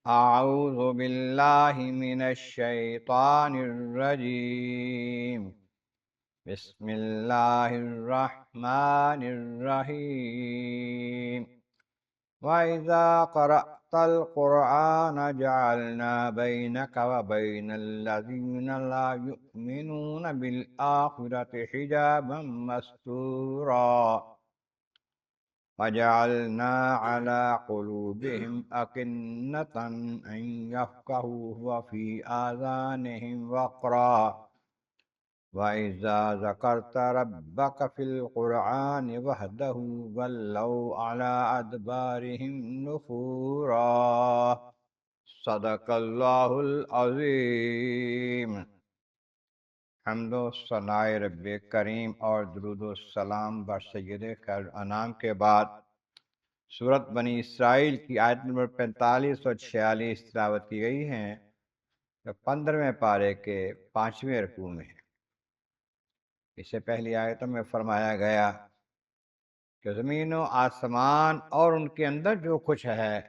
أعوذ بالله من الشيطان الرجيم. بسم الله الرحمن الرحيم. وإذا قرأت القرآن جعلنا بينك وبين الذين لا يؤمنون بالآخرة حجابا مستورا وجعلنا على قلوبهم أكنة أن يفقهوه وفي آذانهم وقرا وإذا ذكرت ربك في القرآن وحده ولوا على أدبارهم نفورا. صدق اللہ العظیم. حمد و ثناء رب کریم اور درود و سلام بر سید خیر انام کے بعد سورت بنی اسرائیل کی آیت نمبر 45 اور 46 تلاوت کی گئی ہیں، جو 15ویں پارے کے 5ویں رکوع میں ہے۔ اس سے پہلی آیتوں میں فرمایا گیا کہ زمین و آسمان اور ان کے اندر جو کچھ ہے،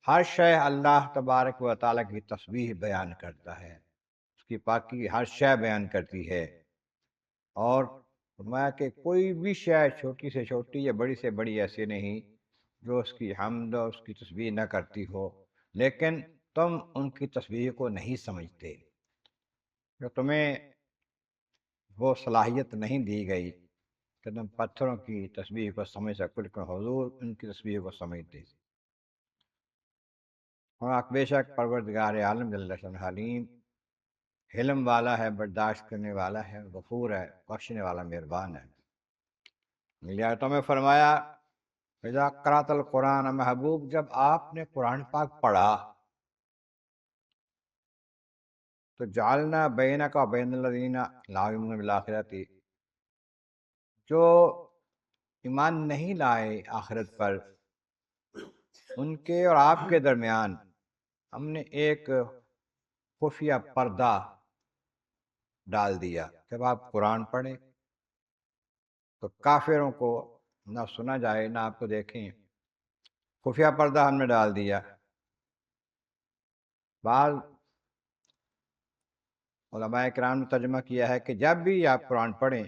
ہر شے اللہ تبارک و تعالیٰ کی تسبیح بیان کرتا ہے، اس کی پاکی ہر شے بیان کرتی ہے۔ اور فرمایا کہ کوئی بھی شے چھوٹی سے چھوٹی یا بڑی سے بڑی ایسی نہیں جو اس کی حمد اور اس کی تسبیح نہ کرتی ہو، لیکن تم ان کی تسبیح کو نہیں سمجھتے، کہ تمہیں وہ صلاحیت نہیں دی گئی کہ تم پتھروں کی تسبیح کو سمجھ سکو، لیکن حضور ان کی تسبیح کو سمجھتے۔ اور بے شک پروردگار عالم جل شانہ حلیم، حلم والا ہے، برداشت کرنے والا ہے، غفور ہے، بخشنے والا مہربان ہے۔ اگلی آیتوں میں فرمایا اذا قرأت القرآن، محبوب جب آپ نے قرآن پاک پڑھا تو جعلنا بینک و بین الذین لا یؤمنون بالآخرۃ، جو ایمان نہیں لائے آخرت پر، ان کے اور آپ کے درمیان ہم نے ایک خفیہ پردہ ڈال دیا۔ جب آپ قرآن پڑھیں تو کافروں کو نہ سنا جائے نہ آپ کو دیکھیں، خفیہ پردہ ہم نے ڈال دیا۔ بعض علماء کرام نے ترجمہ کیا ہے کہ جب بھی آپ قرآن پڑھیں،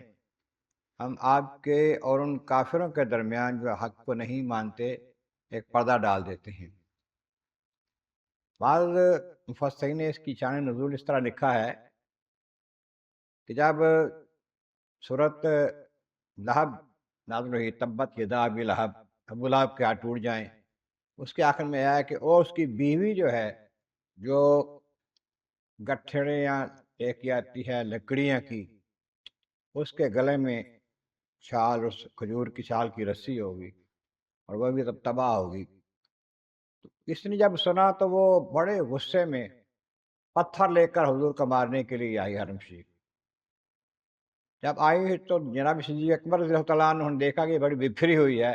ہم آپ کے اور ان کافروں کے درمیان جو حق کو نہیں مانتے ایک پردہ ڈال دیتے ہیں۔ بعض مفسرین نے اس کی شان نزول اس طرح لکھا ہے کہ جب سورت لہب نازل ہوئی، تبت یدا ابی لہب، ابو لہب کے ہاتھ ٹوٹ جائیں، اس کے آخر میں آیا کہ اور اس کی بیوی جو ہے، جو گٹھڑیاں ایک آتی ہے لکڑیاں کی، اس کے گلے میں چھال، اس کھجور کی چھال کی رسی ہوگی اور وہ بھی تب تباہ ہوگی۔ تو اس نے جب سنا تو وہ بڑے غصے میں پتھر لے کر حضور کو مارنے کے لیے آئی حرم شریف۔ جب آئی تو جناب صدیق اکبر رضی اللہ تعالیٰ عنہ نے دیکھا کہ بڑی بکھری ہوئی ہے،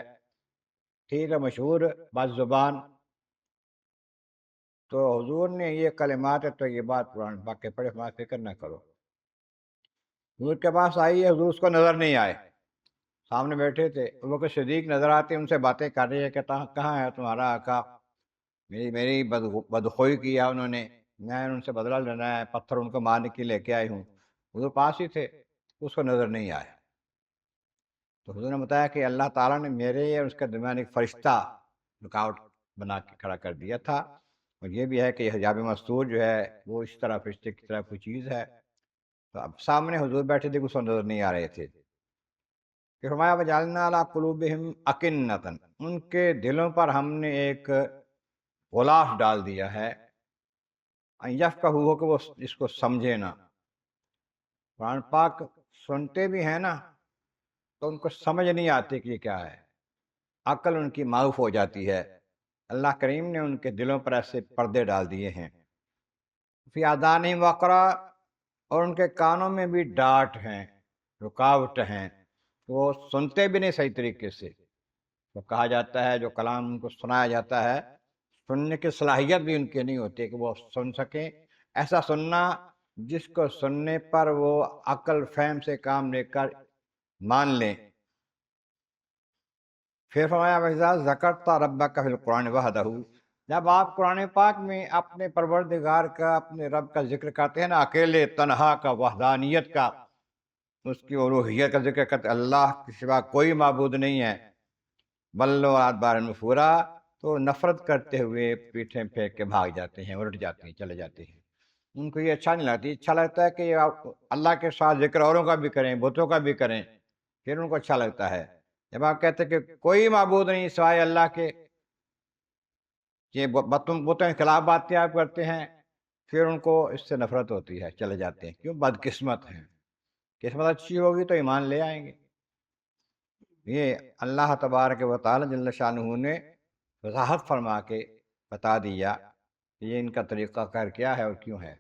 ٹھیک ہے، مشہور بات زبان، تو حضور نے یہ کلمات طیبات قرآن پاک کے پڑھے، فرمایا فکر نہ کرو۔ حضور کے پاس آئی ہے، حضور اس کو نظر نہیں آئے، سامنے بیٹھے تھے، وہ کہ صدیق نظر آتے، ان سے باتیں کر رہی ہے کہ کہاں ہے تمہارا آقا، میری بدخوئی کیا انہوں نے، میں ان سے بدلہ لینا ہے، پتھر ان کو مارنے کے لیے لے کے آئی ہوں۔ حضور پاس ہی تھے، اس کو نظر نہیں آیا۔ تو حضور نے بتایا کہ اللہ تعالیٰ نے میرے اور اس کے درمیان ایک فرشتہ رکاوٹ بنا کے کھڑا کر دیا تھا، اور یہ بھی ہے کہ حجاب مستور جو ہے وہ اس طرح فرشتے کی طرح کوئی چیز ہے۔ تو اب سامنے حضور بیٹھے تھے، اس کو نظر نہیں آ رہے تھے۔ کہ فرمایا وجعلنا علی قلوبہم اکنۃ، ان کے دلوں پر ہم نے ایک غلاف ڈال دیا ہے، ان یفقہوہ، کہ وہ اس کو سمجھے نا۔ قرآن پاک سنتے بھی ہیں نا تو ان کو سمجھ نہیں آتی کہ یہ کیا ہے، عقل ان کی معاف ہو جاتی ہے۔ اللہ کریم نے ان کے دلوں پر ایسے پردے ڈال دیے ہیں۔ فی آذانہم وقرا، اور ان کے کانوں میں بھی ڈانٹ ہیں، رکاوٹ ہیں، وہ سنتے بھی نہیں صحیح طریقے سے۔ تو کہا جاتا ہے جو کلام ان کو سنایا جاتا ہے، سننے کی صلاحیت بھی ان کی نہیں ہوتی کہ وہ سن سکیں، ایسا سننا جس کو سننے پر وہ عقل فہم سے کام لے کر مان لیں۔ پھر فرمایا وَإِذَا ذَكَرْتَ رَبَّكَ فِي الْقُرْآنِ وَحْدَهُ، جب آپ قرآن پاک میں اپنے پروردگار کا، اپنے رب کا ذکر کرتے ہیں نا، اکیلے تنہا کا، وحدانیت کا، اس کی الوہیت کا ذکر کرتے، اللہ کے سوا کوئی معبود نہیں ہے، بلو ادبار نفورا، تو نفرت کرتے ہوئے پیٹھیں پھینک کے بھاگ جاتے ہیں، الٹ جاتے ہیں، چلے جاتے ہیں۔ ان کو یہ اچھا نہیں لگتی، اچھا لگتا ہے کہ یہ آپ اللہ کے ساتھ ذکر اوروں کا بھی کریں، بتوں کا بھی کریں، پھر ان کو اچھا لگتا ہے۔ جب آپ کہتے ہیں کہ کوئی معبود نہیں سوائے اللہ کے، یہ بتوں کے خلاف باتیں آپ کرتے ہیں، پھر ان کو اس سے نفرت ہوتی ہے، چلے جاتے ہیں۔ کیوں؟ بدقسمت ہیں۔ قسمت اچھی ہوگی تو ایمان لے آئیں گے۔ یہ اللہ تبارک و تعالی جل شانہ نے وضاحت فرما کے بتا دیا کہ یہ ان کا طریقہ کار کیا ہے اور کیوں ہے۔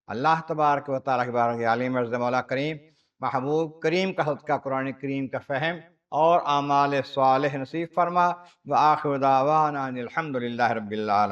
اللہ تبارک و تعالیٰ کے بارے میں عالم عرض مولا کریم محبوب کریم کا صدقہ قرآن کریم کا فہم اور اعمال صالح نصیب فرما۔ وآخر دعوانا ان الحمد للہ رب العالمین۔